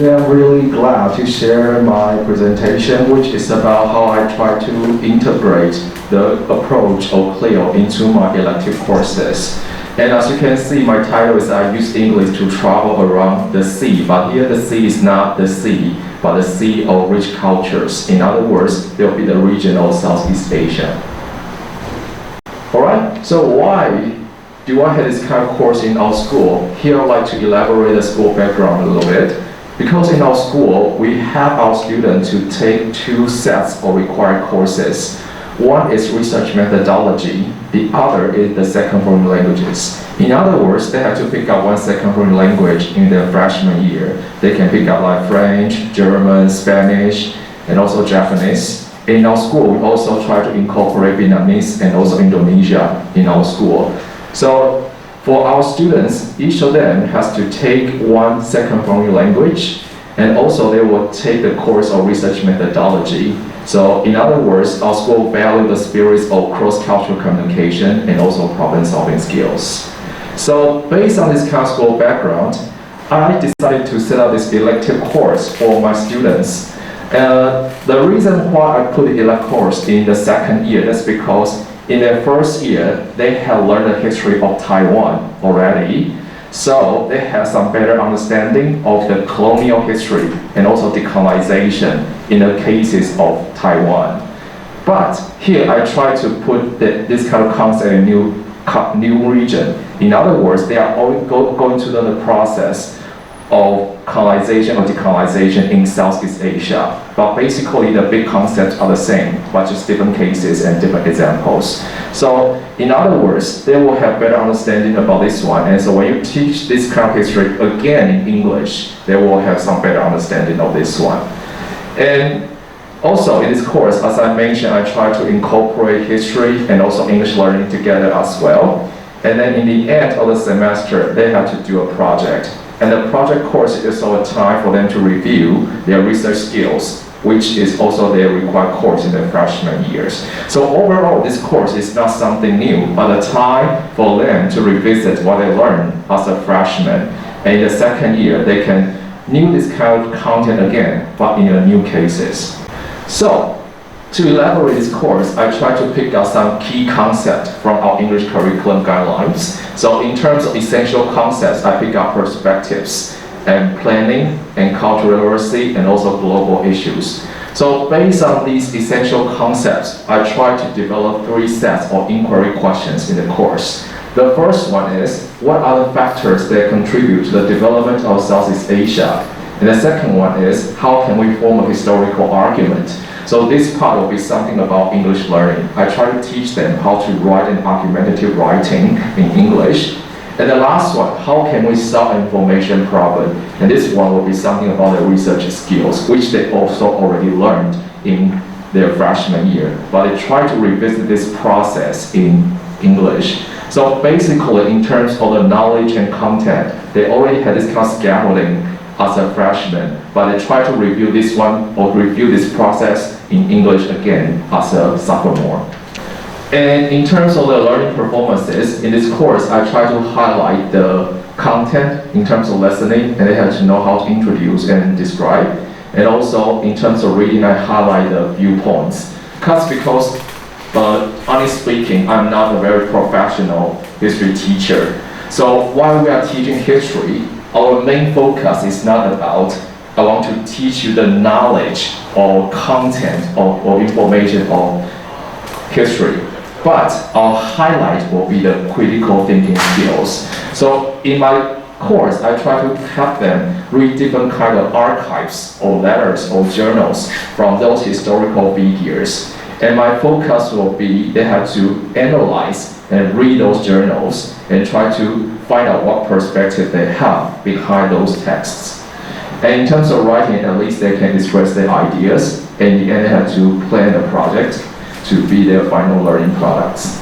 today I'm really glad to share my presentation, which is about how I try to integrate the approach of Clil into my elective courses. And as you can see, my title is I use English to travel around the sea, but here the sea is not the sea, but the sea of rich cultures. In other words, there will be the region of Southeast Asia. Alright, so why do I have this kind of course in our school? Here I'd like to elaborate the school background a little bit. Because in our school, we have our students to take two sets of required courses. One is research methodology, the other is the second foreign languages. In other words, they have to pick up one second foreign language in their freshman year. They can pick up like French, German, Spanish, and also Japanese. In our school, we also try to incorporate Vietnamese and also Indonesia in our school. So for our students, each of them has to take one second foreign language, and also they will take the course of research methodology. So in other words, our school values the spirits of cross-cultural communication and also problem-solving skills. So based on this kind of school background, I decided to set up this elective course for my students. The reason why I put the elective course in the second year is because in their first year, they have learned the history of Taiwan already. So they have some better understanding of the colonial history and also decolonization in the cases of Taiwan. But here I try to put this kind of concept in a new region. In other words, they are all going to learn the process of colonization or decolonization in Southeast Asia. But basically the big concepts are the same, but just different cases and different examples. So in other words, they will have better understanding about this one. And so when you teach this kind of history again in English, they will have some better understanding of this one. And also in this course, as I mentioned, I try to incorporate history and also English learning together as well. And then in the end of the semester, they have to do a project. And the project course is also a time for them to review their research skills, which is also their required course in their freshman years. So overall, this course is not something new, but a time for them to revisit what they learned as a freshman. And in the second year, they can know this kind of content again, but in a new cases. So to elaborate this course, I try to pick out some key concepts from our English curriculum guidelines. So in terms of essential concepts, I pick up perspectives and planning and cultural literacy and also global issues. So based on these essential concepts, I try to develop three sets of inquiry questions in the course. The first one is, what are the factors that contribute to the development of Southeast Asia? And the second one is, how can we form a historical argument? So this part will be something about English learning. I try to teach them how to write an argumentative writing in English. And the last one, how can we solve an information problem? And this one will be something about the research skills, which they also already learned in their freshman year. But they try to revisit this process in English. So basically, in terms of the knowledge and content, they already had this kind of scaffolding as a freshman, but they try to review this one or review this process in English again as a sophomore. And in terms of the learning performances, in this course, I try to highlight the content in terms of listening, and they have to know how to introduce and describe. And also, in terms of reading, I highlight the viewpoints. Because honestly speaking, I'm not a very professional history teacher. So while we are teaching history, our main focus is not about, I want to teach you the knowledge or content or information of history, but our highlight will be the critical thinking skills. So in my course, I try to help them read different kind of archives or letters or journals from those historical figures. And my focus will be they have to analyze and read those journals and try to find out what perspective they have behind those texts. And in terms of writing, at least they can express their ideas, and in the end they have to plan a project to be their final learning products.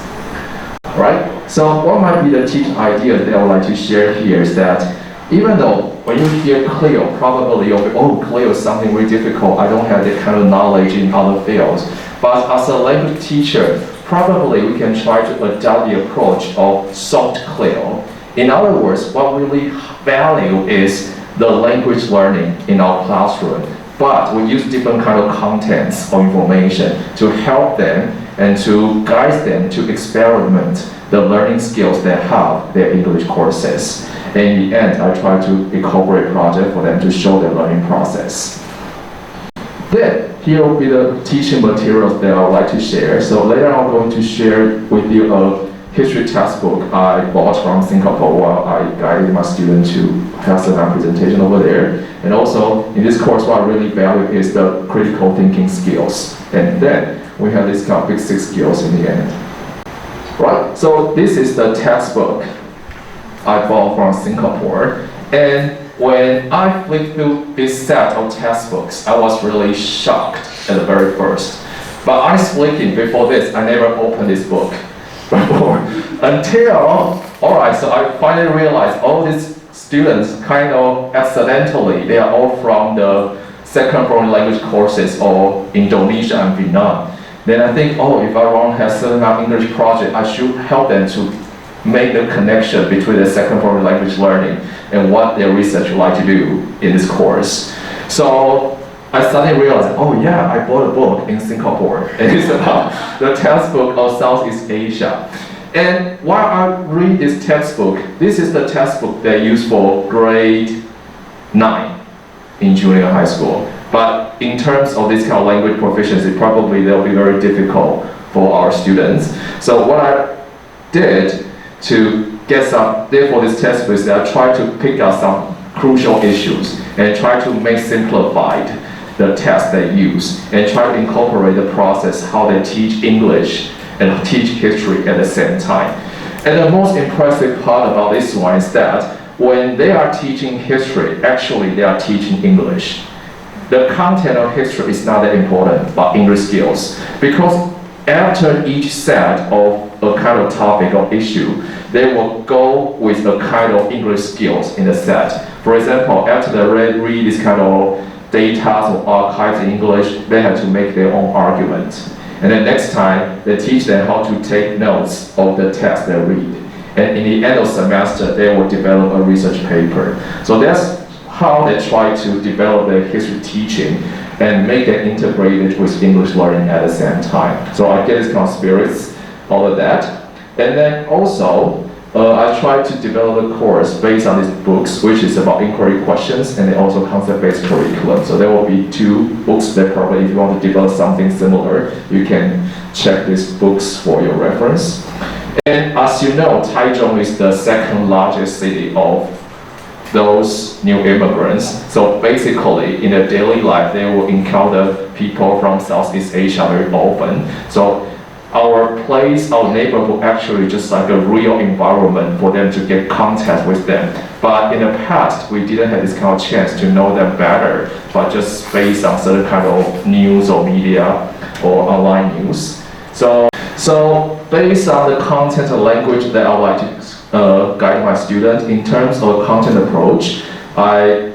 Right? So what might be the teaching idea that I would like to share here is that even though when you hear Clil, probably you'll be, oh, Clil is something really difficult, I don't have that kind of knowledge in other fields. But as a language teacher, probably we can try to adopt the approach of soft Clil. In other words, what we really value is the language learning in our classroom, but we use different kind of contents or information to help them and to guide them to experiment the learning skills they have their English courses. And in the end, I try to incorporate project for them to show their learning process. Then, here will be the teaching materials that I would like to share. So later I'm going to share with you a history textbook I bought from Singapore while I guided my students to have some presentation over there. And also, in this course, what I really value is the critical thinking skills. And then, we have this kind of big 6 skills in the end. Right, so this is the textbook I bought from Singapore. And when I flipped through this set of textbooks, I was really shocked at the very first. But I speaking before this, I never opened this book before. Until, alright, so I finally realized all these students kind of accidentally, they are all from the second foreign language courses or Indonesia and Vietnam. Then I think, if I want to have some English project, I should help them to make the connection between the second foreign language learning and what their research would like to do in this course. So I suddenly realized, I bought a book in Singapore, and it's about the textbook of Southeast Asia. And while I read this textbook, this is the textbook they use for grade 9 in junior high school. But in terms of this kind of language proficiency, probably they'll be very difficult for our students. So what I did to get some, therefore this textbook is that I try to pick out some crucial issues and try to make simplified the text they use and try to incorporate the process how they teach English and teach history at the same time. And the most impressive part about this one is that when they are teaching history, actually they are teaching English. The content of history is not that important, but English skills. Because after each set of a kind of topic or issue, they will go with a kind of English skills in the set. For example, after they read this kind of data or archives in English, they have to make their own argument. And then next time, they teach them how to take notes of the text they read. And in the end of semester, they will develop a research paper. So that's how they try to develop their history teaching and make it integrated with English learning at the same time. So I get this kind of spirits, all of that. And then also, I try to develop a course based on these books, which is about inquiry questions and then also concept-based curriculum. So there will be 2 books that probably, if you want to develop something similar, you can check these books for your reference. And as you know, Taichung is the second largest city of those new immigrants. So basically, in their daily life, they will encounter people from Southeast Asia very often. So our place, our neighborhood, actually just like a real environment for them to get contact with them. But in the past, we didn't have this kind of chance to know them better, but just based on certain kind of news or media or online news. So based on the content and language that I would like to guide my students, in terms of content approach, I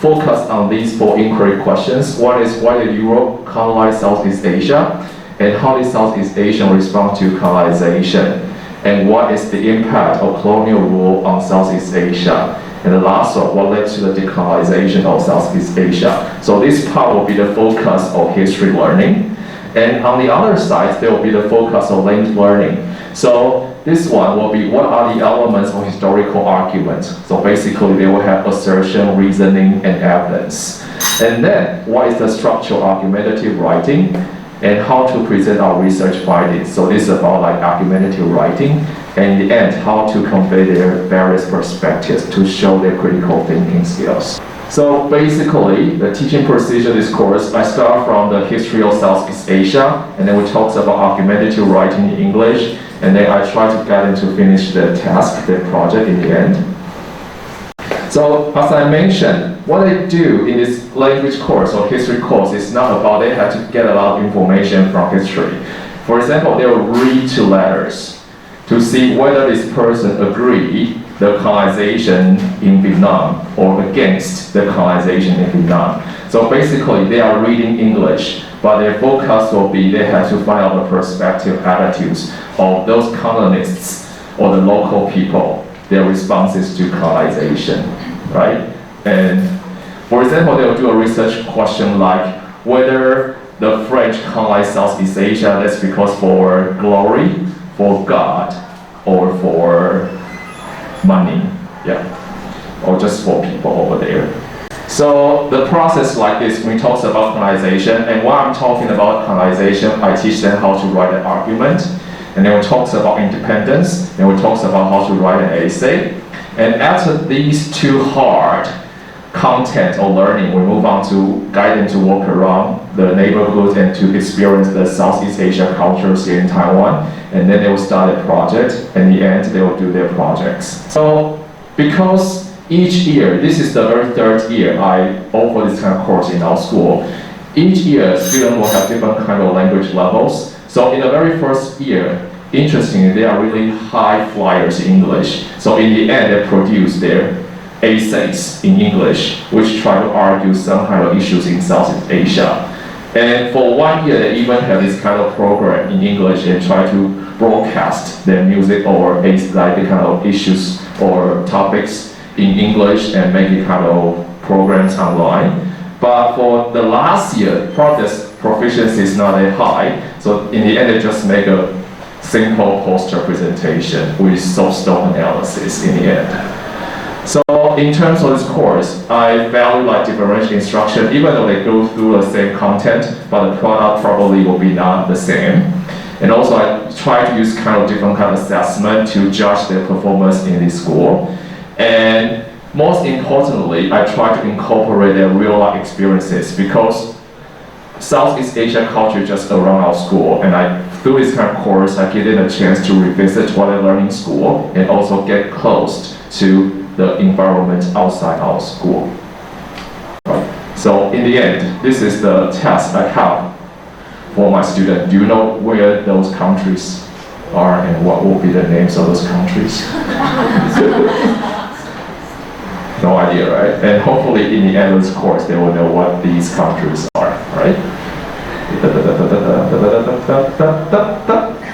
focus on these 4 inquiry questions. One is, why did Europe colonize Southeast Asia? And how did Southeast Asia respond to colonization? And what is the impact of colonial rule on Southeast Asia? And the last one, what led to the decolonization of Southeast Asia? So this part will be the focus of history learning. And on the other side, there will be the focus of language learning. So this one will be, what are the elements of historical argument? So basically, they will have assertion, reasoning, and evidence. And then, what is the structural argumentative writing? And how to present our research findings. So this is about like argumentative writing, and in the end, how to convey their various perspectives to show their critical thinking skills. So basically, the teaching procedure of this course, I start from the history of Southeast Asia, and then we talk about argumentative writing in English, and then I try to get them to finish the task, the project in the end. So as I mentioned, what they do in this language course or history course is not about they have to get a lot of information from history. For example, they will read 2 letters to see whether this person agreed the colonization in Vietnam or against the colonization in Vietnam. So basically, they are reading English, but their focus will be they have to find out the perspective attitudes of those colonists or the local people, their responses to colonization, right? And for example, they'll do a research question like whether the French colonize Southeast Asia, that's because for glory, for God, or for money, yeah, or just for people over there. So the process like this, when we talk about colonization, and while I'm talking about colonization, I teach them how to write an argument, and then we talk about independence, and we talk about how to write an essay. And after these two hard content or learning, we move on to guide them to walk around the neighborhood and to experience the Southeast Asia cultures here in Taiwan. And then they will start a project, and in the end, they will do their projects. So, because each year, this is the very third year I offer this kind of course in our school. Each year, students will have different kind of language levels. So in the very first year, interestingly, they are really high flyers in English. So in the end, they produce their essays in English, which try to argue some kind of issues in Southeast Asia. And for 1 year, they even have this kind of program in English and try to broadcast their music or like the kind of issues or topics in English and make it kind of programs online. But for the last year, this proficiency is not that high. So in the end, they just make a simple poster presentation with soft-stone analysis in the end. So in terms of this course, I value like differential instruction, even though they go through the same content, but the product probably will be not the same. And also I try to use kind of different kind of assessment to judge their performance in this school. And most importantly, I try to incorporate their real life experiences because Southeast Asia culture is just around our school, and through this kind of course, I give them a chance to revisit what they learn in school and also get close to the environment outside our school. Right. So in the end, this is the test I have for my student. Do you know where those countries are and what will be the names of those countries? No idea, right? And hopefully in the end of this course, they will know what these countries are, right?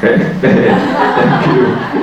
Okay, thank you.